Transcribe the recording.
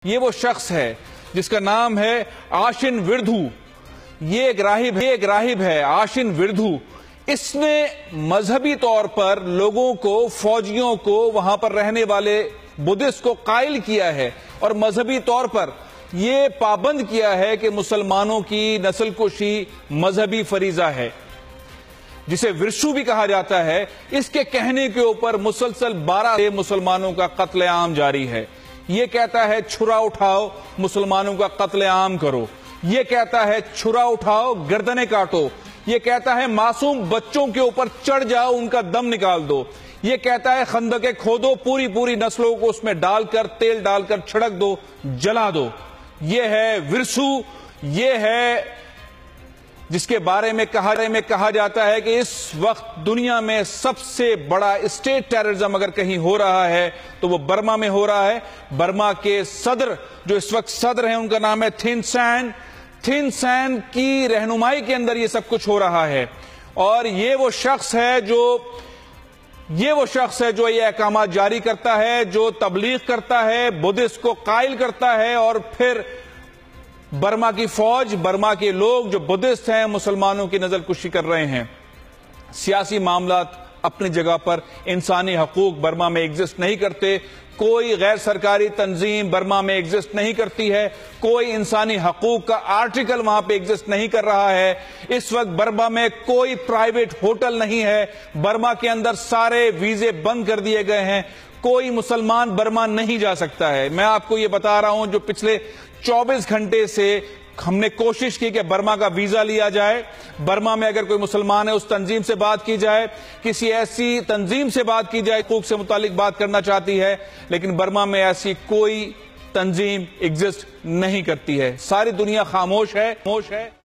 یہ وہ شخص ہے جس کا نام ہے آشن وردھو۔ یہ ایک راہب ہے آشن وردھو۔ اس نے مذہبی طور پر لوگوں کو، فوجیوں کو، وہاں پر رہنے والے بدھسٹ کو قائل کیا ہے اور مذہبی طور پر یہ پابند کیا ہے کہ مسلمانوں کی نسل کشی مذہبی فریضہ ہے، جسے ورشو بھی کہا جاتا ہے۔ اس کے کہنے کے اوپر مسلسل 12 مسلمانوں کا قتل عام جاری ہے۔ یہ کہتا ہے چھرا اٹھاؤ، مسلمانوں کا قتل عام کرو۔ یہ کہتا ہے چھرا اٹھاؤ، گردنیں کاٹو۔ یہ کہتا ہے معصوم بچوں کے اوپر چڑھ جاؤ، ان کا دم نکال دو۔ یہ کہتا ہے خندقیں کھودو، پوری نسلوں کو اس میں ڈال کر، تیل ڈال کر چھڑک دو، جلا دو۔ یہ ہے ورسو، یہ ہے جس کے بارے میں کہا جاتا ہے کہ اس وقت دنیا میں سب سے بڑا اسٹیٹ ٹیررزم اگر کہیں ہو رہا ہے تو وہ برما میں ہو رہا ہے۔ برما کے صدر جو اس وقت صدر ہیں، ان کا نام ہے تھین سین کی رہنمائی کے اندر یہ سب کچھ ہو رہا ہے۔ اور یہ وہ شخص ہے جو یہ احکامات جاری کرتا ہے، جو تبلیغ کرتا ہے، بدھسٹ کو قائل کرتا ہے، اور پھر برما کی فوج، برما کے لوگ جو بدھسٹ ہیں، مسلمانوں کی نسل کشی کر رہے ہیں۔ سیاسی معاملات اپنی جگہ پر، انسانی حقوق برما میں ایگزسٹ نہیں کرتے، کوئی غیر سرکاری تنظیم برما میں ایگزسٹ نہیں کرتی ہے، کوئی انسانی حقوق کا آرٹیکل وہاں پہ ایگزسٹ نہیں کر رہا ہے۔ اس وقت برما میں کوئی پرائیویٹ ہوٹل نہیں ہے، برما کے اندر سارے ویزے بند کر دیے گئے ہیں، کوئی مسلمان برما نہیں جا سکتا ہے۔ میں آپ کو یہ بتا رہا ہوں، جو پچھلے 24 گھنٹے سے ہم نے کوشش کی کہ برما کا ویزا لیا جائے، برما میں اگر کوئی مسلمان ہے اس تنظیم سے بات کی جائے، کسی ایسی تنظیم سے بات کی جائے حقوق سے متعلق بات کرنا چاہتی ہے، لیکن برما میں ایسی کوئی تنظیم ایگزسٹ نہیں کرتی ہے۔ ساری دنیا خاموش ہے۔